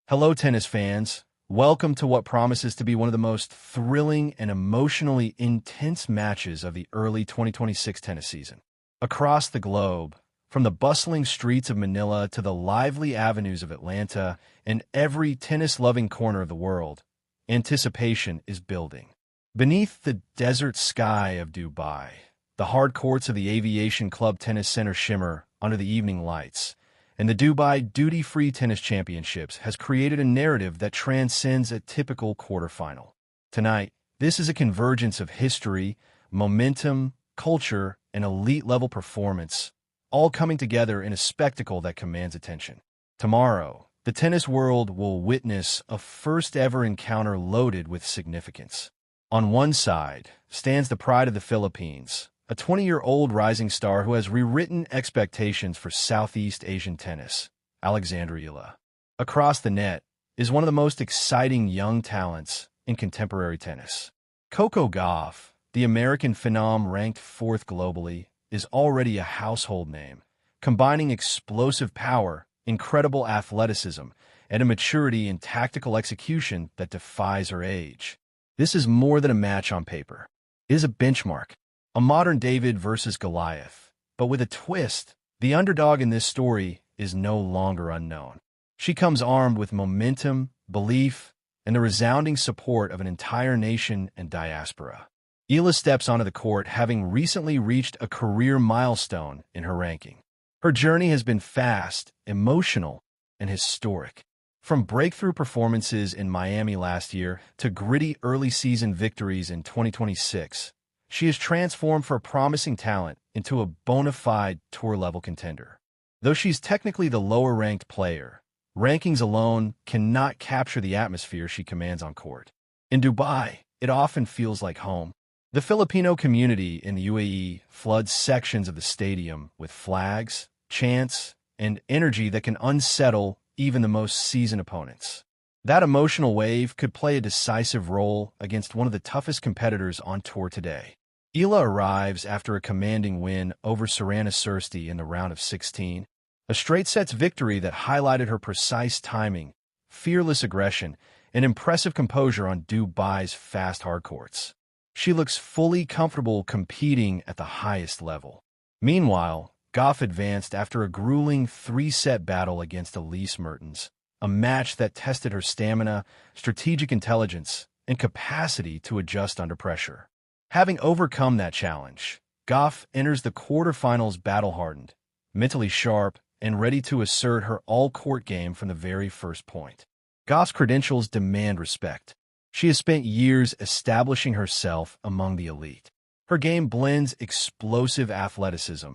Hello, tennis fans. Welcome to what promises to be one of the most thrilling and emotionally intense matches of the early 2026 tennis season. Across the globe, from the bustling streets of Manila to the lively avenues of Atlanta and every tennis-loving corner of the world, anticipation is building. Beneath the desert sky of Dubai, the hard courts of the Aviation Club Tennis Center shimmer under the evening lights, and the Dubai Duty-Free Tennis Championships has created a narrative that transcends a typical quarterfinal. Tonight, this is a convergence of history, momentum, culture, and elite-level performance, all coming together in a spectacle that commands attention. Tomorrow, the tennis world will witness a first-ever encounter loaded with significance. On one side stands the pride of the Philippines, a 20-year-old rising star who has rewritten expectations for Southeast Asian tennis, Alexandra Eala. Across the net is one of the most exciting young talents in contemporary tennis. Coco Gauff, the American phenom ranked fourth globally, is already a household name, combining explosive power, incredible athleticism, and a maturity in tactical execution that defies her age. This is more than a match on paper. It is a benchmark. A modern David versus Goliath. But with a twist, the underdog in this story is no longer unknown. She comes armed with momentum, belief, and the resounding support of an entire nation and diaspora. Eala steps onto the court having recently reached a career milestone in her ranking. Her journey has been fast, emotional, and historic. From breakthrough performances in Miami last year to gritty early-season victories in 2026, she has transformed from a promising talent into a bona fide tour-level contender. Though she's technically the lower-ranked player, rankings alone cannot capture the atmosphere she commands on court. In Dubai, it often feels like home. The Filipino community in the UAE floods sections of the stadium with flags, chants, and energy that can unsettle even the most seasoned opponents. That emotional wave could play a decisive role against one of the toughest competitors on tour today. Eala arrives after a commanding win over Serena Sirsti in the round of 16, a straight-sets victory that highlighted her precise timing, fearless aggression, and impressive composure on Dubai's fast hard courts. She looks fully comfortable competing at the highest level. Meanwhile, Gauff advanced after a grueling three-set battle against Elise Mertens, a match that tested her stamina, strategic intelligence, and capacity to adjust under pressure. Having overcome that challenge, Gauff enters the quarterfinals battle-hardened, mentally sharp, and ready to assert her all-court game from the very first point. Gauff's credentials demand respect. She has spent years establishing herself among the elite. Her game blends explosive athleticism,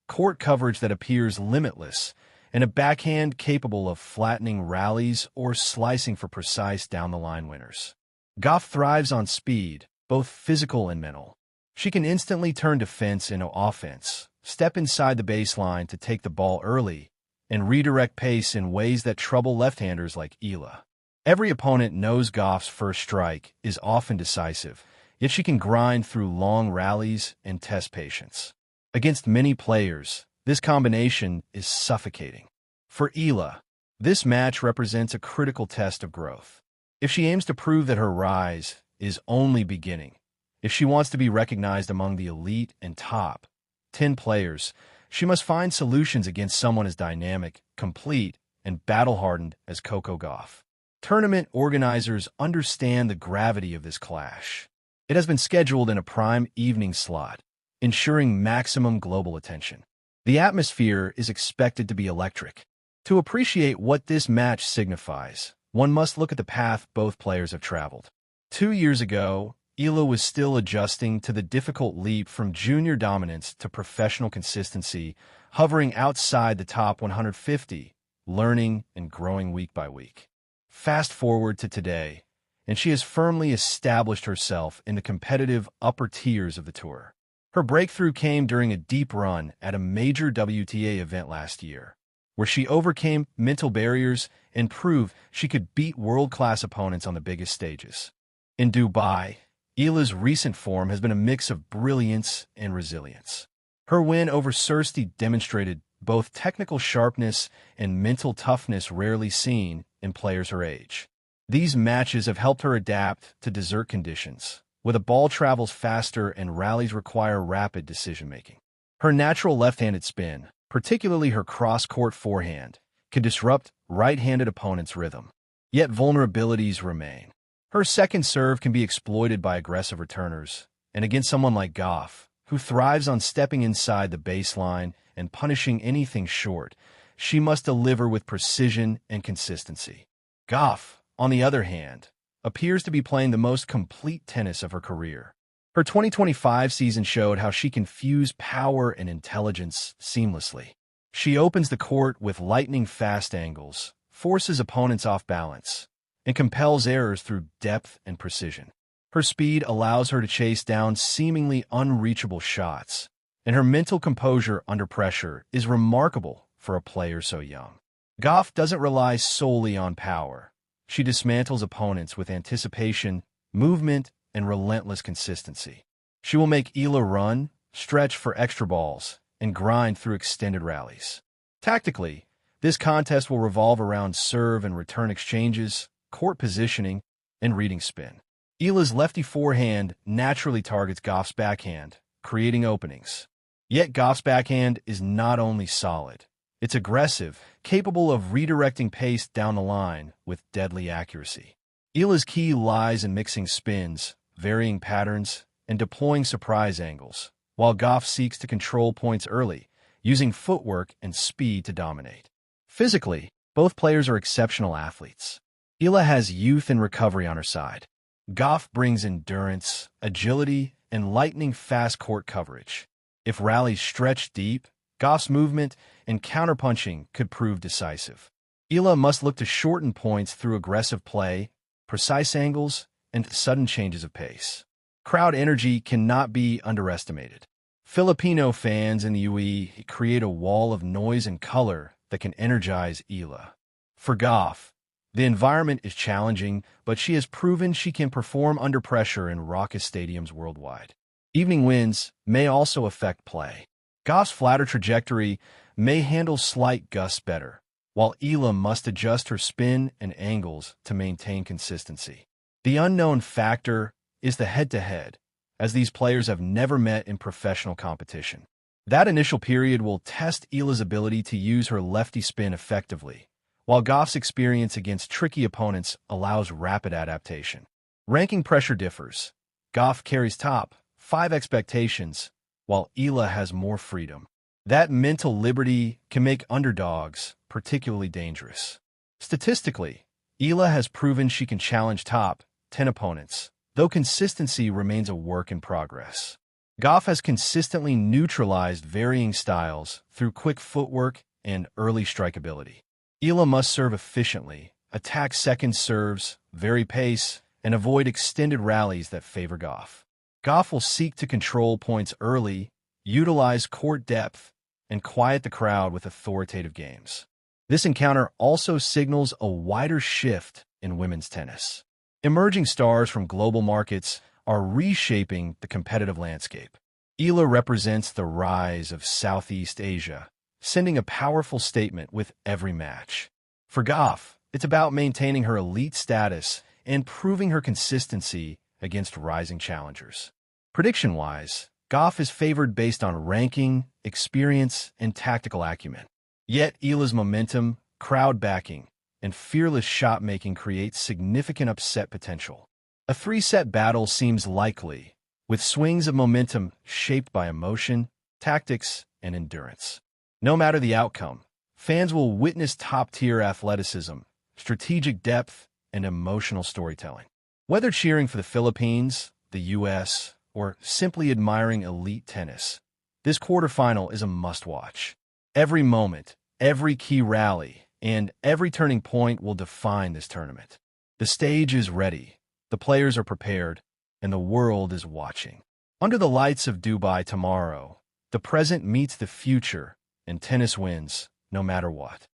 court coverage that appears limitless, and a backhand capable of flattening rallies or slicing for precise down-the-line winners. Gauff thrives on speed, both physical and mental. She can instantly turn defense into offense, step inside the baseline to take the ball early, and redirect pace in ways that trouble left-handers like Eala. Every opponent knows Gauff's first strike is often decisive, yet she can grind through long rallies and test patience. Against many players, this combination is suffocating. For Eala, this match represents a critical test of growth. If she aims to prove that her rise is only beginning, if she wants to be recognized among the elite and top 10 players, she must find solutions against someone as dynamic, complete, and battle-hardened as Coco Gauff. Tournament organizers understand the gravity of this clash. It has been scheduled in a prime evening slot, ensuring maximum global attention. The atmosphere is expected to be electric. To appreciate what this match signifies, one must look at the path both players have traveled. 2 years ago, Eala was still adjusting to the difficult leap from junior dominance to professional consistency, hovering outside the top 150, learning and growing week by week. Fast forward to today, and she has firmly established herself in the competitive upper tiers of the tour. Her breakthrough came during a deep run at a major WTA event last year, where she overcame mental barriers and proved she could beat world-class opponents on the biggest stages. In Dubai, Eala's recent form has been a mix of brilliance and resilience. Her win over Sirsti demonstrated both technical sharpness and mental toughness rarely seen in players her age. These matches have helped her adapt to dessert conditions, where the ball travels faster and rallies require rapid decision-making. Her natural left-handed spin, particularly her cross-court forehand, can disrupt right-handed opponents' rhythm. Yet vulnerabilities remain. Her second serve can be exploited by aggressive returners, and against someone like Gauff, who thrives on stepping inside the baseline and punishing anything short, she must deliver with precision and consistency. Gauff, on the other hand, appears to be playing the most complete tennis of her career. Her 2025 season showed how she can fuse power and intelligence seamlessly. She opens the court with lightning-fast angles, forces opponents off balance, and compels errors through depth and precision. Her speed allows her to chase down seemingly unreachable shots, and her mental composure under pressure is remarkable for a player so young. Gauff doesn't rely solely on power. She dismantles opponents with anticipation, movement, and relentless consistency. She will make Eala run, stretch for extra balls, and grind through extended rallies. Tactically, this contest will revolve around serve and return exchanges, court positioning, and reading spin. Eala's lefty forehand naturally targets Gauff's backhand, creating openings. Yet Gauff's backhand is not only solid, it's aggressive, capable of redirecting pace down the line with deadly accuracy. Eala's key lies in mixing spins, varying patterns, and deploying surprise angles, while Gauff seeks to control points early, using footwork and speed to dominate. Physically, both players are exceptional athletes. Eala has youth and recovery on her side. Gauff brings endurance, agility, and lightning-fast court coverage. If rallies stretch deep, Gauff's movement and counterpunching could prove decisive. Eala must look to shorten points through aggressive play, precise angles, and sudden changes of pace. Crowd energy cannot be underestimated. Filipino fans in the UAE create a wall of noise and color that can energize Eala. For Gauff, the environment is challenging, but she has proven she can perform under pressure in raucous stadiums worldwide. Evening winds may also affect play. Gauff's flatter trajectory may handle slight gusts better, while Eala must adjust her spin and angles to maintain consistency. The unknown factor is the head-to-head, as these players have never met in professional competition. That initial period will test Eala's ability to use her lefty spin effectively, while Gauff's experience against tricky opponents allows rapid adaptation. Ranking pressure differs. Gauff carries top 5 expectations, while Eala has more freedom. That mental liberty can make underdogs particularly dangerous. Statistically, Eala has proven she can challenge top 10 opponents, though consistency remains a work in progress. Gauff has consistently neutralized varying styles through quick footwork and early strikeability. Eala must serve efficiently, attack second serves, vary pace, and avoid extended rallies that favor Gauff. Gauff will seek to control points early, utilize court depth, and quiet the crowd with authoritative games. This encounter also signals a wider shift in women's tennis. Emerging stars from global markets are reshaping the competitive landscape. Eala represents the rise of Southeast Asia, sending a powerful statement with every match. For Gauff, it's about maintaining her elite status and proving her consistency against rising challengers. Prediction-wise, Gauff is favored based on ranking, experience, and tactical acumen. Yet Eala's momentum, crowd backing, and fearless shot-making create significant upset potential. A 3-set battle seems likely, with swings of momentum shaped by emotion, tactics, and endurance. No matter the outcome, fans will witness top-tier athleticism, strategic depth, and emotional storytelling. Whether cheering for the Philippines, the U.S., or simply admiring elite tennis, this quarterfinal is a must-watch. Every moment, every key rally, and every turning point will define this tournament. The stage is ready, the players are prepared, and the world is watching. Under the lights of Dubai tomorrow, the present meets the future, and tennis wins no matter what.